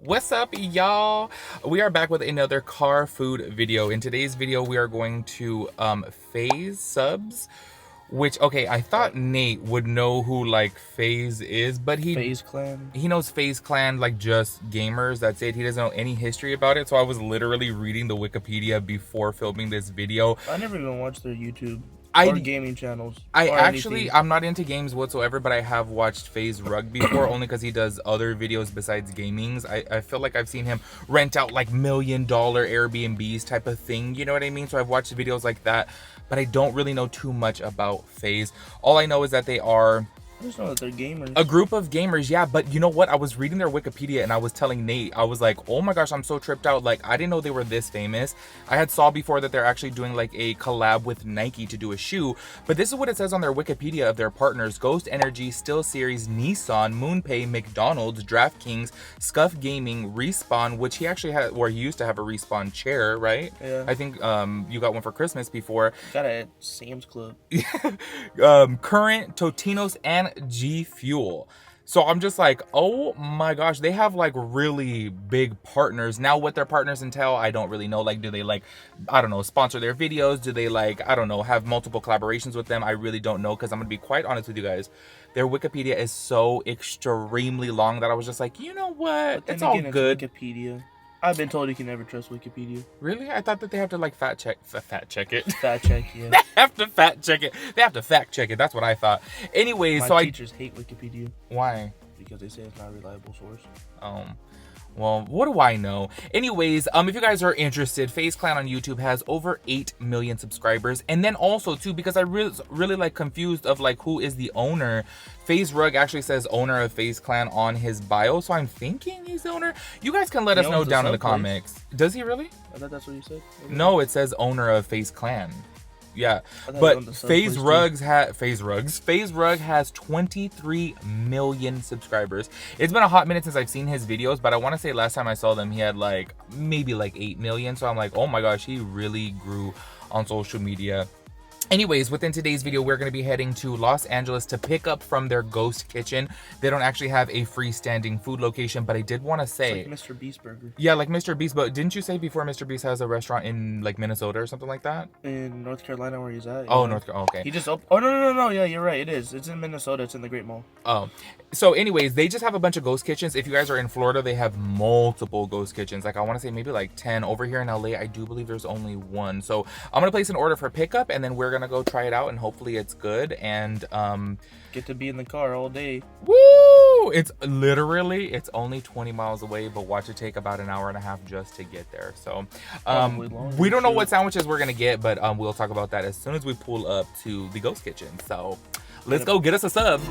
What's up, y'all? We are back with another car food video. In today's video, we are going to Faze subs, which, okay, I thought Nate would know who like Faze is, but Faze Clan. he knows Faze Clan like just gamers. That's it. He doesn't know any history about it. So I was literally reading the Wikipedia before filming this video. I never even watched their YouTube or gaming channels. I'm not into games whatsoever, but I have watched Faze Rug before, only because he does other videos besides gamings. I feel like I've seen him rent out like $1 million Airbnbs type of thing, you know what I mean? So I've watched videos like that, but I don't really know too much about Faze. All I know is that they are I just know that they're gamers. a group of gamers, yeah. But you know what? I was reading their Wikipedia and I was telling Nate, I was like, oh my gosh, I'm so tripped out. Like, I didn't know they were this famous. I had saw before that they're actually doing like a collab with Nike to do a shoe. But this is what it says on their Wikipedia of their partners: Ghost Energy, SteelSeries, Nissan, MoonPay, McDonald's, DraftKings, Scuff Gaming, Respawn, which he actually had, or he used to have a Respawn chair, right? Yeah. I think you got one for Christmas before. Got it at Sam's Club. Current, Totinos, and G Fuel. So I'm just like, oh my gosh, they have like really big partners. Now what their partners entail, I don't really know. Like, do they like, I don't know, sponsor their videos? Do they like, I don't know, have multiple collaborations with them? I really don't know, because I'm gonna be quite honest with you guys. Their Wikipedia is so extremely long that I was just like, you know what? It's all good. It's Wikipedia. I've been told you can never trust Wikipedia. Really? I thought that they have to like fact check it. Fact check, yeah. They have to fact check it. They have to fact check it. That's what I thought. Anyways, My teachers hate Wikipedia. Why? Because they say it's not a reliable source. Well, what do I know? Anyways, if you guys are interested, Faze Clan on YouTube has over 8 million subscribers. And then also too, because I really like confused of like who is the owner. Faze Rug actually says owner of Faze Clan on his bio, so I'm thinking he's the owner. You guys can let us know down in the comments. Does he really? I thought that's what you said. No, it says owner of Faze Clan. Yeah, but Faze Rug has 23 million subscribers. It's been a hot minute since I've seen his videos, but I want to say last time I saw them, he had like maybe like 8 million. So I'm like, oh my gosh, he really grew on social media. Anyways, within today's video, we're going to be heading to Los Angeles to pick up from their ghost kitchen. They don't actually have a freestanding food location, but I did want to say... It's like Mr. Beast Burger. Yeah, like Mr. Beast, but didn't you say before Mr. Beast has a restaurant in like Minnesota or something like that? In North Carolina, where he's at. Oh, North Carolina, okay. He just... Oh, no, yeah, you're right, it is. It's in Minnesota, it's in the Great Mall. Oh, so anyways, they just have a bunch of ghost kitchens. If you guys are in Florida, they have multiple ghost kitchens. Like, I want to say maybe like 10. Over here in LA, I do believe there's only one. So I'm going to place an order for pickup, and then we're going to go try it out, and hopefully it's good. And get to be in the car all day. Woo! It's only 20 miles away, but watch it take about an hour and a half just to get there. So we don't know what sandwiches we're gonna get, but we'll talk about that as soon as we pull up to the ghost kitchen. So let's go get us a sub.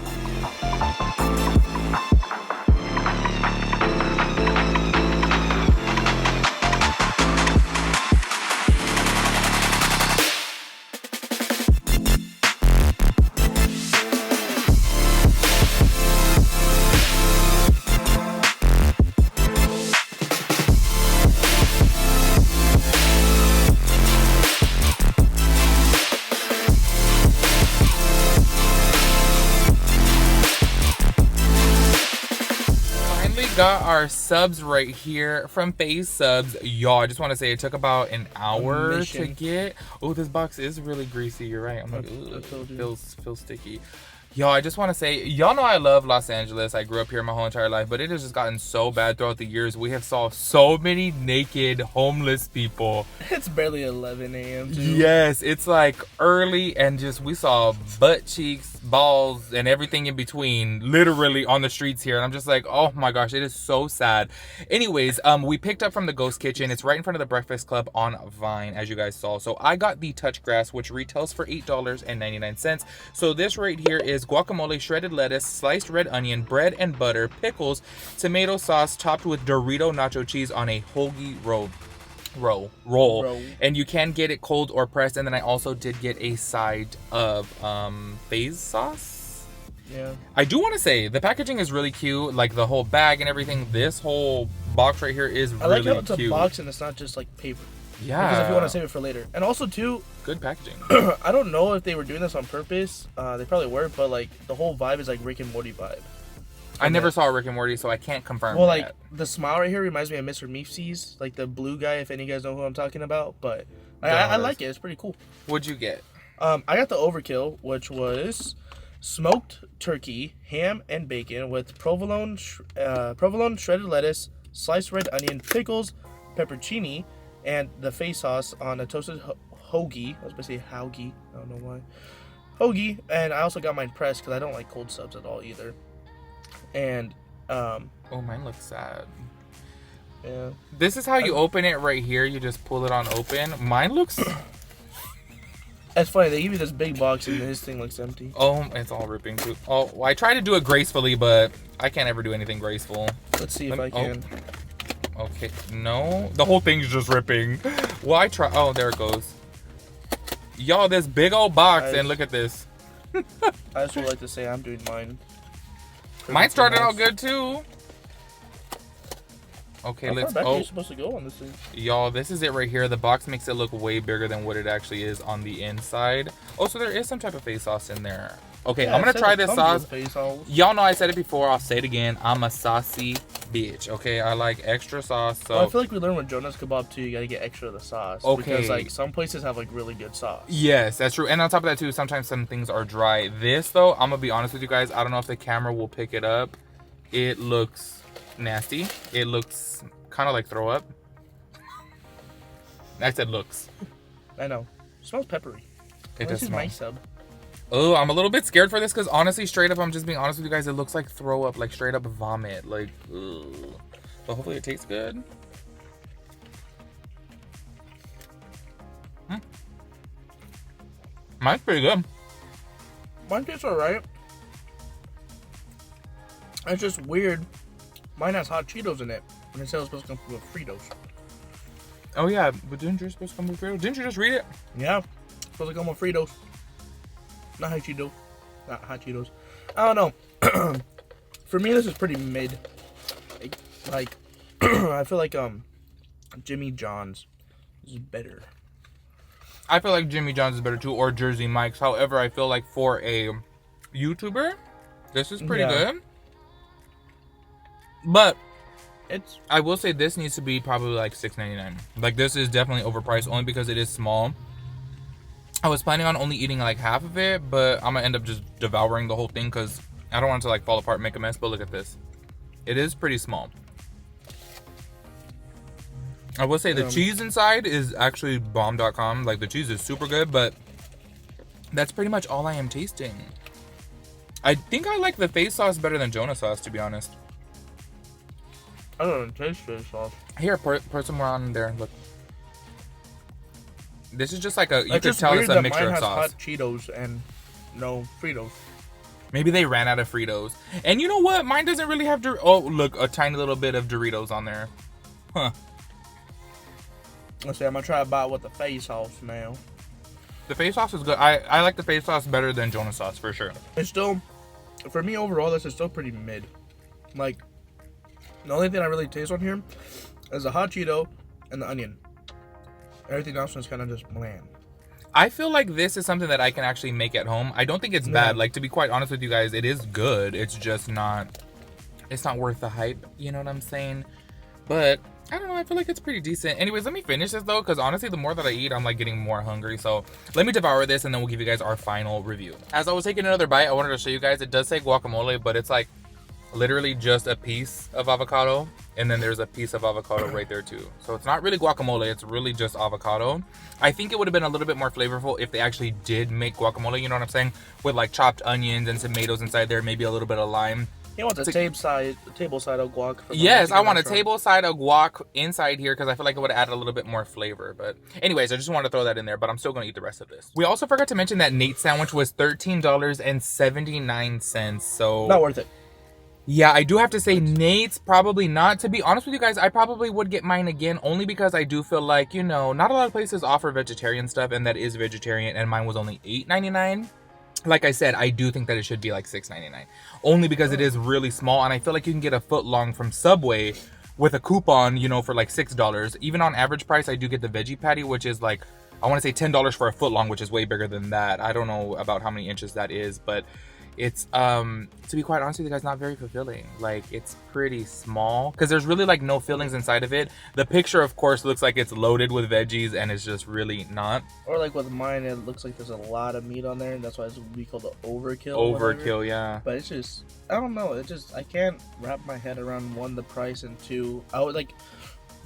Got our subs right here from Faze Subs. Y'all, I just want to say it took about an hour to get. Oh, this box is really greasy. You're right. I'm like, ooh, it feels sticky. Y'all, I just want to say, y'all know I love Los Angeles. I grew up here my whole entire life, but it has just gotten so bad throughout the years. We have saw so many naked homeless people. It's barely 11 a.m. too. Yes, it's like early, and just we saw butt cheeks, balls, and everything in between literally on the streets here. And I'm just like, oh my gosh, it is so sad. Anyways, we picked up from the ghost kitchen. It's right in front of the Breakfast Club on Vine, as you guys saw. So I got the touch grass, which retails for $8.99. So this right here is guacamole, shredded lettuce, sliced red onion, bread and butter, pickles, tomato sauce topped with Dorito nacho cheese on a hoagie roll. And you can get it cold or pressed. And then I also did get a side of Faze sauce. Yeah, I do want to say the packaging is really cute, like the whole bag and everything. This whole box right here is really cute. I like how it's a box and it's not just like paper. Yeah, because if you want to save it for later. And also too, good packaging. I don't know if they were doing this on purpose. They probably were, but like the whole vibe is like Rick and Morty vibe. I never saw Rick and Morty, so I can't confirm Well, like that. the smile right here reminds me of Mr. Meese's, like the blue guy. If any of you guys know who I'm talking about, but I like it. It's pretty cool. What'd you get? I got the overkill, which was smoked turkey, ham, and bacon with provolone, shredded lettuce, sliced red onion, pickles, peppercini, and the Faze sauce on a toasted hoagie. I was going to say hoagie. I don't know why. Hoagie, and I also got mine pressed because I don't like cold subs at all either. And oh, mine looks sad. yeah, This is how you open it right here. You just pull it on open. Mine looks. it's funny. They give you this big box and this thing looks empty. Oh, it's all ripping too. Oh, well, I try to do it gracefully, but I can't ever do anything graceful. Let's see if I can. Okay, no, the whole thing's just ripping. Well, I try. Oh, there it goes. Y'all, this big old box, and look at this. I just would like to say I'm doing mine. Mine started out good too. Okay, How let's. far back Oh, are you supposed to go on this thing? y'all, this is it right here. The box makes it look way bigger than what it actually is on the inside. Oh, so there is some type of face sauce in there. Okay, Yeah, I'm gonna it says try it this comes sauce. with face sauce. Y'all know I said it before. I'll say it again. I'm a saucy bitch. Okay, I like extra sauce. So Well, I feel like we learned with Jonas Kebab too. You gotta get extra of the sauce. Okay. Because like some places have like really good sauce. yes, that's true. And on top of that too, sometimes some things are dry. This though, I'm gonna be honest with you guys. I don't know if the camera will pick it up. It looks nasty. It looks kind of like throw up. I said looks. I know. It smells peppery. It does This is smell. my sub. Oh, I'm a little bit scared for this because honestly, straight up, I'm just being honest with you guys. It looks like throw up, like straight up vomit. Like, ugh. But hopefully it tastes good. Mine's pretty good. Mine tastes alright. It's just weird. Mine has hot Cheetos in it. And it said it was supposed to come with Fritos. Oh yeah, but didn't you supposed to come with Fritos? Didn't you just read it? Yeah. Supposed to come with Fritos. Not hot Cheetos. Not hot Cheetos. I don't know. For me, this is pretty mid. Like, I feel like Jimmy John's is better. I feel like Jimmy John's is better too, or Jersey Mike's. However, I feel like for a YouTuber, this is pretty Yeah. good. But It's I will say this needs to be probably like $6.99. Like this is definitely overpriced only because it is small. I was planning on only eating like half of it, but I'm gonna end up just devouring the whole thing because I don't want it to like fall apart and make a mess. But look at this. It is pretty small. I will say the cheese inside is actually bomb.com. Like the cheese is super good, but that's pretty much all I am tasting. I think I like the Faze sauce better than Jonah sauce, to be honest. I don't taste fish sauce. Here, put some more on there. Look. This is just like a, you It's could just tell weird it's a that mixture mine of has sauce. hot Cheetos and no Fritos. Maybe they ran out of Fritos. And you know what? Mine doesn't really have, oh, look, a tiny little bit of Doritos on there. Huh. Let's see, I'm gonna try about with the Faze sauce now. The Faze sauce is good. I like the Faze sauce better than Jonah sauce, for sure. It's still, for me overall, this is still pretty mid. Like, the only thing I really taste on here is the hot Cheeto and the onion. Everything else is kind of just bland. I feel like this is something that I can actually make at home. I don't think it's bad. Like, to be quite honest with you guys, it is good. It's just not, it's not worth the hype. You know what I'm saying? But I don't know. I feel like it's pretty decent. Anyways, let me finish this though, because honestly, the more that I eat, I'm like getting more hungry. So let me devour this and then we'll give you guys our final review. As I was taking another bite, I wanted to show you guys, it does say guacamole, but it's like literally just a piece of avocado. And then there's a piece of avocado right there too. So it's not really guacamole, it's really just avocado. I think it would have been a little bit more flavorful if they actually did make guacamole, you know what I'm saying? With like chopped onions and tomatoes inside there, maybe a little bit of lime. He wants a table side of guac. For the Yes, I Mexican want a restaurant. table side of guac inside here because I feel like it would have added a little bit more flavor. But anyways, I just wanted to throw that in there, but I'm still going to eat the rest of this. We also forgot to mention that Nate's sandwich was $13.79. So Not worth it. yeah, I do have to say Nate's probably not. To be honest with you guys, I probably would get mine again only because I do feel like, you know, not a lot of places offer vegetarian stuff and that is vegetarian, and mine was only $8.99. Like I said, I do think that it should be like $6.99 only because it is really small, and I feel like you can get a foot long from Subway with a coupon, you know, for like $6. Even on average price, I do get the veggie patty, which is like, I want to say $10 for a foot long, which is way bigger than that. I don't know about how many inches that is, but It's to be quite honest with you guys, not very fulfilling. Like, it's pretty small because there's really like no fillings inside of it. The picture, of course, looks like it's loaded with veggies, and it's just really not. Or like with mine, it looks like there's a lot of meat on there, and that's why it's what we call the overkill. Overkill, yeah. But it's just, I don't know. It just, I can't wrap my head around, one, the price, and two, I would like,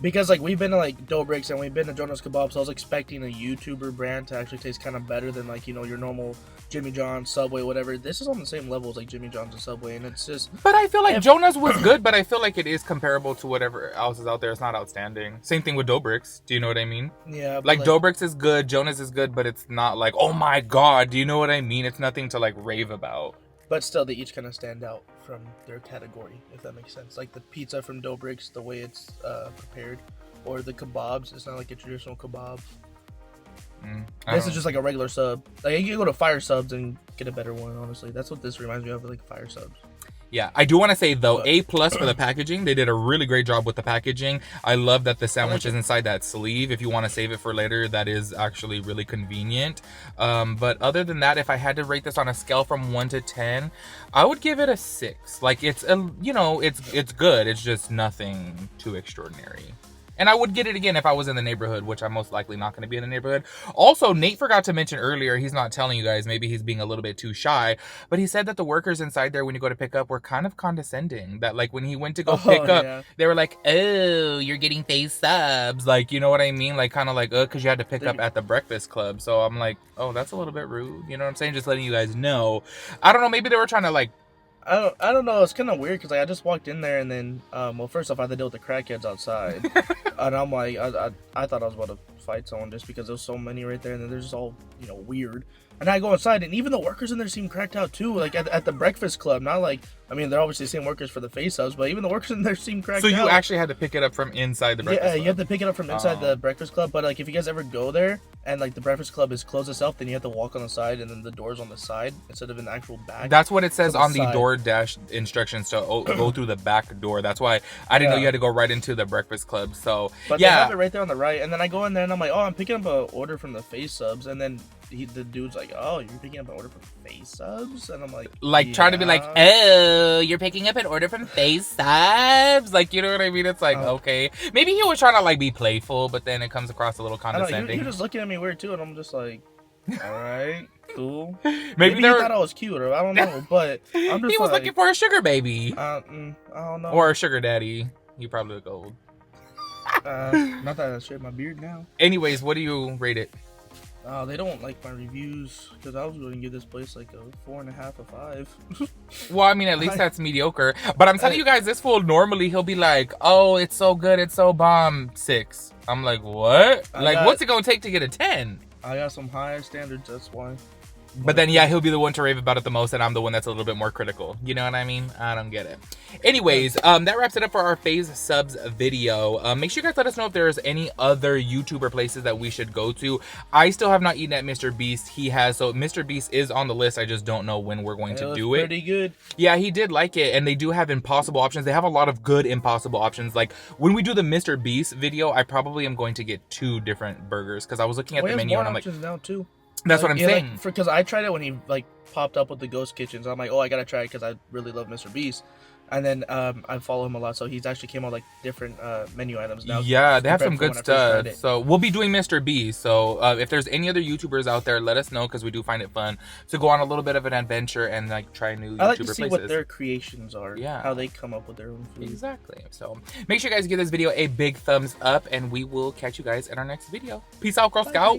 because like we've been to like Dobrik's and we've been to Jonas Kebab, so I was expecting a YouTuber brand to actually taste kind of better than like, you know, your normal Jimmy John's, Subway, whatever. This is on the same level as like Jimmy John's and Subway, and it's just. But I feel like Jonas was good, but I feel like it is comparable to whatever else is out there. It's not outstanding. Same thing with Dobrik's. Do you know what I mean? Yeah. Like Dobrik's is good, Jonas is good, but it's not like, oh my god. Do you know what I mean? It's nothing to like rave about. But still, they each kind of stand out from their category, if that makes sense. Like the pizza from Dobrik's, the way it's prepared, or the kebabs. It's not like a traditional kebab. This is just like a regular sub. Like you can go to Fire Subs and get a better one. Honestly, that's what this reminds me of, like Fire Subs. Yeah, I do want to say though, A+ for the packaging. They did a really great job with the packaging. I love that the sandwich is inside that sleeve. If you want to save it for later, that is actually really convenient. But other than that, if I had to rate this on a scale from 1 to 10, I would give it a 6. Like it's a, you know, it's good. It's just nothing too extraordinary. And I would get it again if I was in the neighborhood, which I'm most likely not going to be in the neighborhood. Also, Nate forgot to mention earlier, he's not telling you guys, maybe he's being a little bit too shy, but he said that the workers inside there when you go to pick up were kind of condescending. That like when he went to go pick up, they were like, oh, you're getting Faze subs. Like, you know what I mean? Like kind of like, because you had to pick up at the Breakfast Club. So I'm like, oh, that's a little bit rude. You know what I'm saying? Just letting you guys know. I don't know. Maybe they were trying to like, I don't know. It's kind of weird because like, I just walked in there and then, well, first off, I had to deal with the crackheads outside, and I'm like, I thought I was about to fight someone just because there's so many right there, and then they're just all, you know, weird. And I go inside, and even the workers in there seem cracked out too. Like at the Breakfast Club, not like, I mean, they're obviously the same workers for the Faze subs, but even the workers in there seem cracked out. So you actually had to pick it up from inside the Breakfast Club? Yeah, you have to pick it up from inside the Breakfast Club. But like, if you guys ever go there and like the Breakfast Club is closed itself, then you have to walk on the side, and then the door's on the side instead of an actual back. That's what it says on the DoorDash instructions to go through the back door. That's why I didn't know you had to go right into the Breakfast Club. So but they have it right there on the right, and then I go in there and I'm like, oh, I'm picking up an order from the Faze subs, and then the dude's like, oh, you're picking up an order from Faze subs, and I'm like trying to be like, oh, you're picking up an order from Faze subs, like, you know what I mean? It's like, okay, maybe he was trying to like be playful, but then it comes across a little condescending. He was just looking at me weird too, and I'm just like, all right, cool. Maybe he thought I was cute, or I don't know, but I'm just he was looking for a sugar baby. I don't know, or a sugar daddy. You probably look old. Not that I shave my beard now. Anyways, what do you rate it? They don't like my reviews because I was going to give this place like a 4.5 or 5. Well, I mean, at least that's mediocre. But I'm telling you guys, this fool normally he'll be like, "Oh, it's so good, it's so bomb." 6. I'm like, what? What's it gonna take to get a 10? I got some higher standards. That's why. But then, yeah, he'll be the one to rave about it the most, and I'm the one that's a little bit more critical. You know what I mean? I don't get it. Anyways, that wraps it up for our Faze subs video. Make sure you guys let us know if there's any other YouTuber places that we should go to. I still have not eaten at Mr. Beast. He has, so Mr. Beast is on the list. I just don't know when we're going to do it. Pretty good. Yeah, he did like it, and they do have impossible options. They have a lot of good impossible options. Like when we do the Mr. Beast video, I probably am going to get 2 different burgers because I was looking at the menu and I'm like, now too. That's what I'm saying. Like, because I tried it when he like popped up with the ghost kitchens. I'm like, oh, I gotta try it because I really love Mr. Beast. And then I follow him a lot, so he's actually came out like different menu items now. Yeah, they have some good stuff. So we'll be doing Mr. Beast. So if there's any other YouTubers out there, let us know because we do find it fun to go on a little bit of an adventure and like try new YouTuber places. I like to see what their creations are. Yeah, how they come up with their own food. Exactly. So make sure you guys give this video a big thumbs up, and we will catch you guys in our next video. Peace out, Girl Scout.